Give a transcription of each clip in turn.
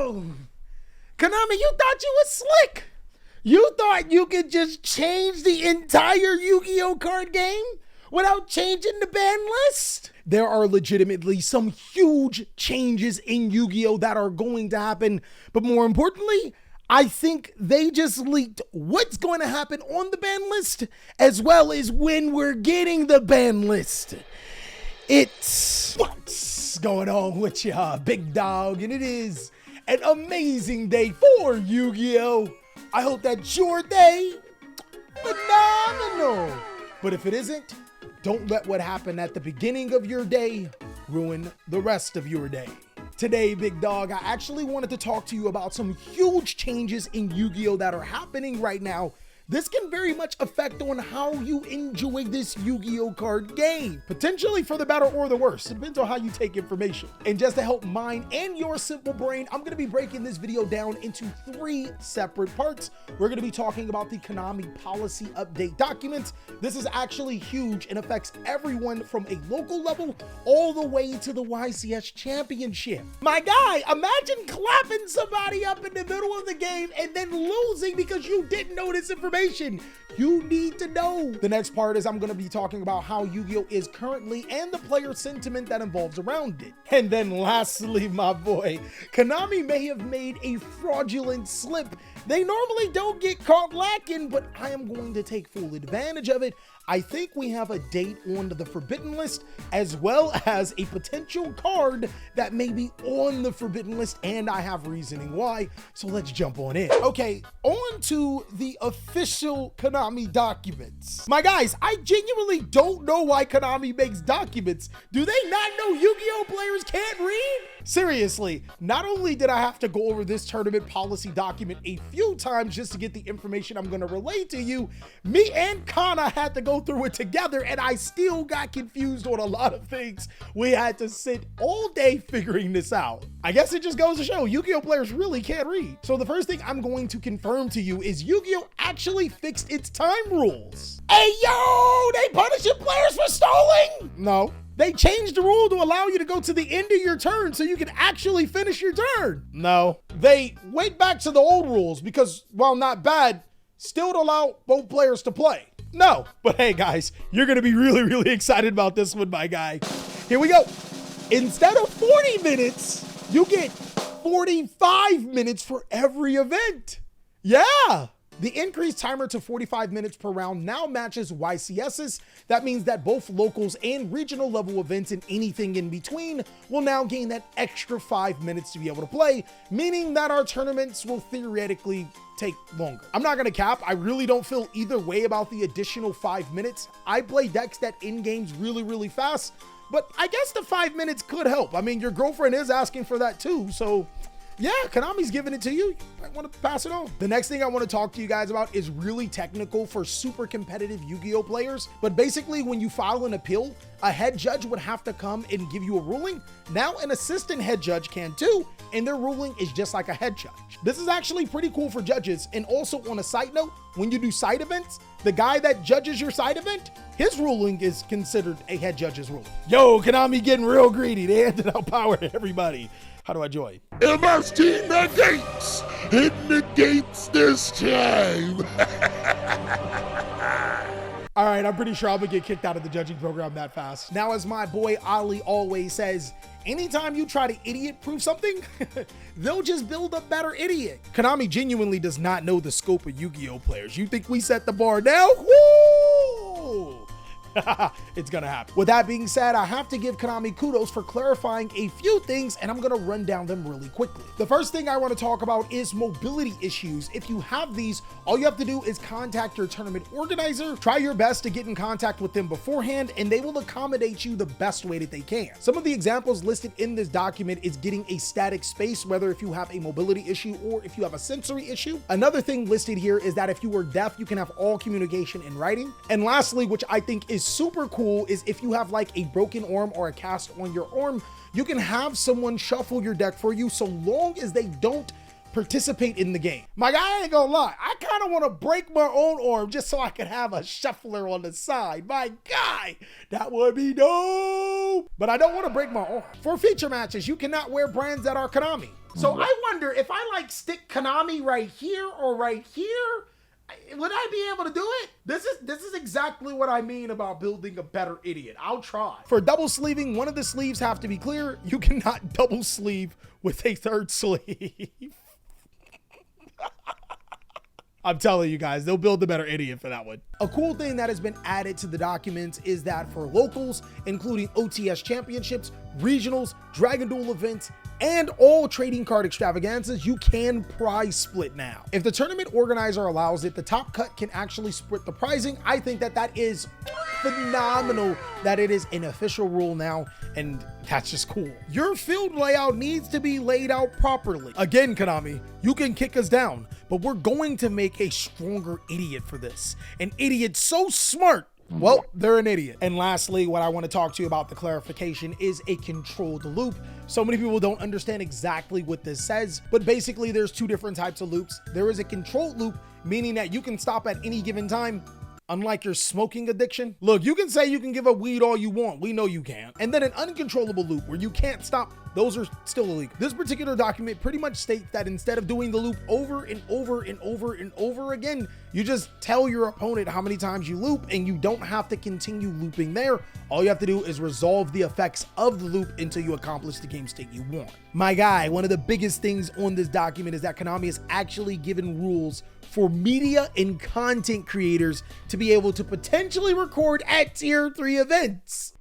Oh, Konami, you thought you was slick. You thought you could just change the entire Yu-Gi-Oh card game without changing the ban list? There are legitimately some huge changes in Yu-Gi-Oh that are going to happen, but more importantly, I think they just leaked what's going to happen on the ban list, as well as when we're getting the ban list. It's what's going on with ya, big dog, and it is an amazing day for Yu-Gi-Oh! I hope that's your day phenomenal. But if it isn't, don't let what happened at the beginning of your day ruin the rest of your day. Today, big dog, I actually wanted to talk to you about some huge changes in Yu-Gi-Oh! That are happening right now. This can very much affect on how you enjoy this Yu-Gi-Oh! Card game. Potentially for the better or the worse. It depends on how you take information. And just to help mine and your simple brain, I'm going to be breaking this video down into 3 separate parts. We're going to be talking about the Konami policy update documents. This is actually huge and affects everyone from a local level all the way to the YCS championship. My guy, imagine clapping somebody up in the middle of the game and then losing because you didn't know this information. You need to know. The next part is I'm going to be talking about how Yu-Gi-Oh! Is currently and the player sentiment that involves around it. And then lastly, my boy, Konami may have made a fraudulent slip. They normally don't get caught lacking, but I am going to take full advantage of it. I think we have a date on the forbidden list, as well as a potential card that may be on the forbidden list, and I have reasoning why, so let's jump on in. Okay, on to the official Konami documents. My guys, I genuinely don't know why Konami makes documents. Do they not know Yu-Gi-Oh! Players can't read? Seriously, not only did I have to go over this tournament policy document a few times just to get the information I'm going to relay to you, me and Kana had to go through it together, and I still got confused on a lot of things. We had to sit all day figuring this out. I guess it just goes to show Yu-Gi-Oh! Players really can't read. So the first thing I'm going to confirm to you is Yu-Gi-Oh! Actually fixed its time rules. Hey, yo, they punishing players for stalling? No. They changed the rule to allow you to go to the end of your turn so you can actually finish your turn. No. They went back to the old rules because, while not bad, still allow both players to play. No. But hey, guys, you're going to be really, really excited about this one, my guy. Here we go. Instead of 40 minutes, you get 45 minutes for every event. Yeah. The increased timer to 45 minutes per round now matches YCS's. That means that both locals and regional level events and anything in between will now gain that extra 5 minutes to be able to play, meaning that our tournaments will theoretically take longer. I'm not gonna cap, I really don't feel either way about the additional 5 minutes. I play decks that end games really, really fast, but I guess the 5 minutes could help. I mean, your girlfriend is asking for that too, so yeah, Konami's giving it to you. I want to pass it on. The next thing I want to talk to you guys about is really technical for super competitive Yu-Gi-Oh! Players. But basically, when you file an appeal, a head judge would have to come and give you a ruling. Now an assistant head judge can too, and their ruling is just like a head judge. This is actually pretty cool for judges. And also on a side note, when you do side events, the guy that judges your side event, his ruling is considered a head judge's ruling. Yo, Konami getting real greedy. They handed out power to everybody. How do I join? MST negates! It negates this time! All right, I'm pretty sure I'm gonna get kicked out of the judging program that fast. Now, as my boy Ali always says, anytime you try to idiot-proof something, they'll just build a better idiot. Konami genuinely does not know the scope of Yu-Gi-Oh! Players. You think we set the bar now? Woo! It's gonna happen. With that being said, I have to give Konami kudos for clarifying a few things, and I'm gonna run down them really quickly. The first thing I want to talk about is mobility issues. If you have these, all you have to do is contact your tournament organizer, try your best to get in contact with them beforehand, and they will accommodate you the best way that they can. Some of the examples listed in this document is getting a static space, whether if you have a mobility issue or if you have a sensory issue. Another thing listed here is that if you are deaf, you can have all communication in writing. And lastly, which I think is super cool, is if you have like a broken arm or a cast on your arm, you can have someone shuffle your deck for you so long as they don't participate in the game. My guy, I ain't gonna lie, I kind of want to break my own arm just so I can have a shuffler on the side. My guy, that would be dope. loop, but I don't want to break my arm. For feature matches, you cannot wear brands that are Konami. So I wonder if I like stick Konami right here or right here, would I be able to do it? This is exactly what I mean about building a better idiot. I'll try. For double sleeving, one of the sleeves have to be clear. You cannot double sleeve with a third sleeve. I'm telling you guys, they'll build a better idiot for that one. A cool thing that has been added to the documents is that for locals, including OTS championships, regionals, Dragon Duel events, and all trading card extravaganzas, you can prize split now. If the tournament organizer allows it, the top cut can actually split the prizing. I think that is phenomenal that it is an official rule now, and that's just cool. Your field layout needs to be laid out properly. Again, Konami, you can kick us down, but we're going to make a stronger idiot for this. An idiot so smart, well, they're an idiot. And lastly, what I want to talk to you about the clarification is a controlled loop. So many people don't understand exactly what this says, but basically there's two different types of loops. There is a controlled loop, meaning that you can stop at any given time, unlike your smoking addiction. Look, you can say you can give up weed all you want. We know you can. And then an uncontrollable loop where you can't stop. Those are still illegal. This particular document pretty much states that instead of doing the loop over and over and over and over again, you just tell your opponent how many times you loop and you don't have to continue looping there. All you have to do is resolve the effects of the loop until you accomplish the game state you want. My guy, one of the biggest things on this document is that Konami has actually given rules for media and content creators to be able to potentially record at tier 3 events.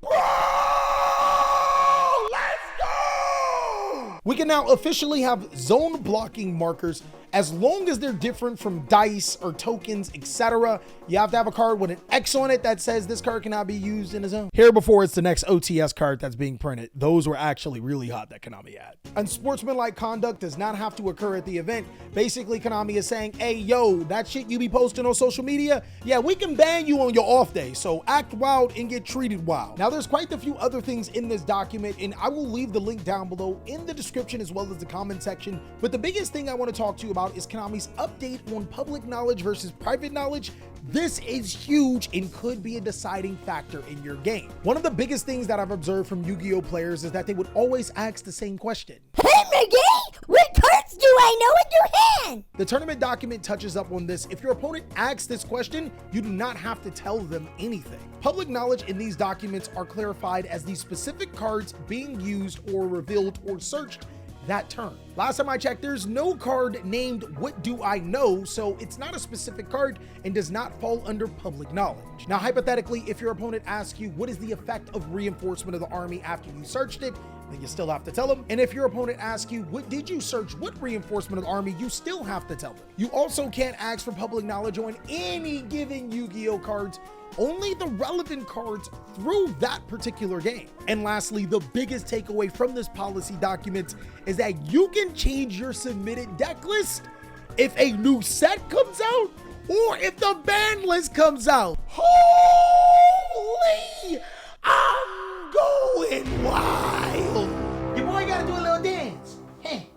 We can now officially have zone blocking markers as long as they're different from dice or tokens, etc. You have to have a card with an X on it that says this card cannot be used in a zone. Here before it's the next OTS card that's being printed. Those were actually really hot that Konami had. Unsportsmanlike conduct does not have to occur at the event. Basically, Konami is saying, hey, yo, that shit you be posting on social media, yeah, we can ban you on your off day. So act wild and get treated wild. Now, there's quite a few other things in this document, and I will leave the link down below in the description as well as the comment section. But the biggest thing I want to talk to you about is Konami's update on public knowledge versus private knowledge. This is huge and could be a deciding factor in your game. One of the biggest things that I've observed from Yu-Gi-Oh players is that they would always ask the same question. Hey McGee, what cards do I know in your hand? The tournament document touches up on this. If your opponent asks this question, you do not have to tell them anything. Public knowledge in these documents are clarified as the specific cards being used or revealed or searched that turn. Last time I checked, there's no card named What Do I Know, so it's not a specific card and does not fall under public knowledge. Now, hypothetically, if your opponent asks you what is the effect of reinforcement of the army after you searched it, then you still have to tell them. And if your opponent asks you, what did you search? What reinforcement of the army? You still have to tell them. You also can't ask for public knowledge on any given Yu-Gi-Oh cards, only the relevant cards through that particular game. And lastly, the biggest takeaway from this policy document is that you can change your submitted deck list if a new set comes out or if the ban list comes out. Holy, I'm going wild. Your boy gotta do a little dance. Hey,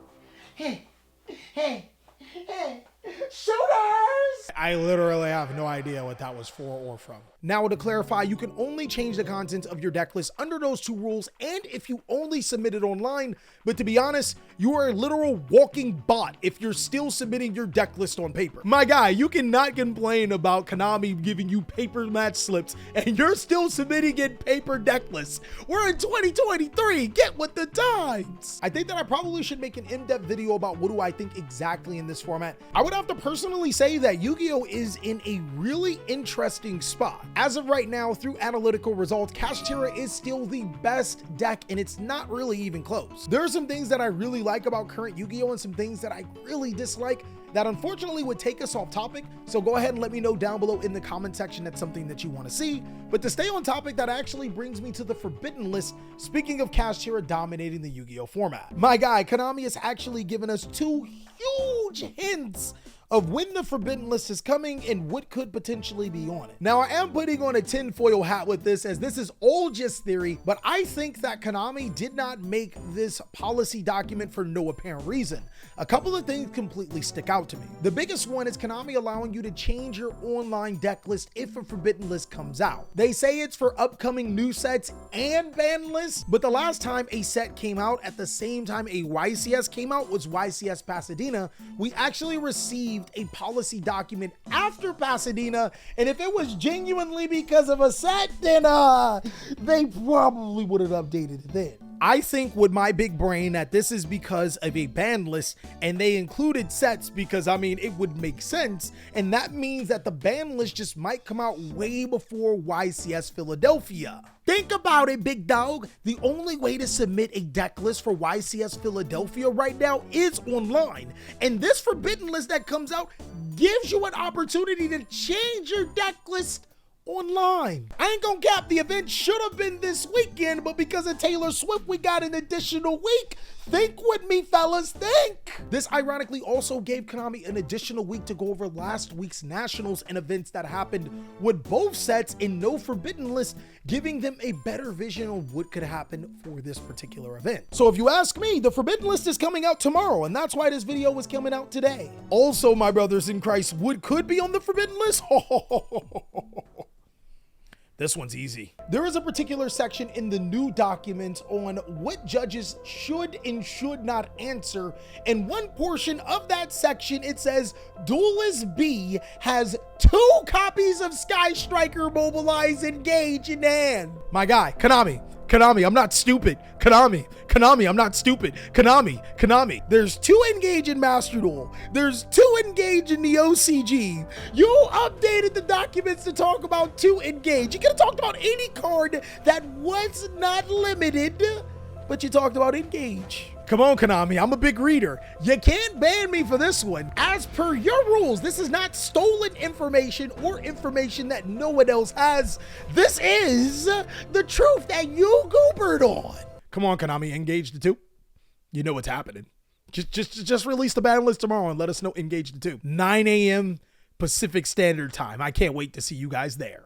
hey, hey, hey. Shooters! I literally have no idea what that was for or from. Now, to clarify, you can only change the contents of your deck list under those two rules and if you only submit it online. But to be honest, you are a literal walking bot if you're still submitting your deck list on paper. My guy, you cannot complain about Konami giving you paper match slips and you're still submitting in paper deck lists. We're in 2023, get with the times. I think that I probably should make an in-depth video about what do I think exactly in this format. I would have to personally say that Yu-Gi-Oh is in a really interesting spot. As of right now, through analytical results, Kashtira is still the best deck and it's not really even close. There are some things that I really like about current Yu-Gi-Oh and some things that I really dislike that unfortunately would take us off topic. So go ahead and let me know down below in the comment section that's something that you want to see. But to stay on topic, that actually brings me to the forbidden list. Speaking of Kashtira dominating the Yu-Gi-Oh format. My guy, Konami has actually given us two huge hints of when the Forbidden List is coming and what could potentially be on it. Now, I am putting on a tinfoil hat with this, as this is all just theory, but I think that Konami did not make this policy document for no apparent reason. A couple of things completely stick out to me. The biggest one is Konami allowing you to change your online deck list if a Forbidden List comes out. They say it's for upcoming new sets and ban lists, but the last time a set came out at the same time a YCS came out was YCS Pasadena. We actually received a policy document after Pasadena, and if it was genuinely because of a set, then they probably would have updated it then. I think with my big brain that this is because of a ban list, and they included sets because, I mean, it would make sense. And that means that the ban list just might come out way before YCS Philadelphia. Think about it, big dog. The only way to submit a deck list for YCS Philadelphia right now is online. And this Forbidden List that comes out gives you an opportunity to change your deck list online. I ain't gonna cap, the event should have been this weekend, but because of Taylor Swift, we got an additional week. Think with me, fellas, think. This ironically also gave Konami an additional week to go over last week's nationals and events that happened with both sets and no Forbidden List, giving them a better vision of what could happen for this particular event. So if you ask me, the Forbidden List is coming out tomorrow, and that's why this video was coming out today. Also, my brothers in Christ, what could be on the Forbidden List? This one's easy. There is a particular section in the new document on what judges should and should not answer. And one portion of that section, it says Duelist B has 2 copies of Sky Striker Mobilize Engage in hand. My guy, Konami, I'm not stupid. Konami, I'm not stupid. Konami, there's 2 Engage in Master Duel. There's 2 Engage in the OCG. You updated the documents to talk about 2 Engage. You could have talked about any card that was not limited, but you talked about Engage. Come on, Konami, I'm a big reader. You can't ban me for this one. As per your rules, this is not stolen information or information that no one else has. This is the truth that you goobered on. Come on, Konami, engage the 2. You know what's happening. Just release the ban list tomorrow and let us know engage the 2. 9 a.m. Pacific Standard Time. I can't wait to see you guys there.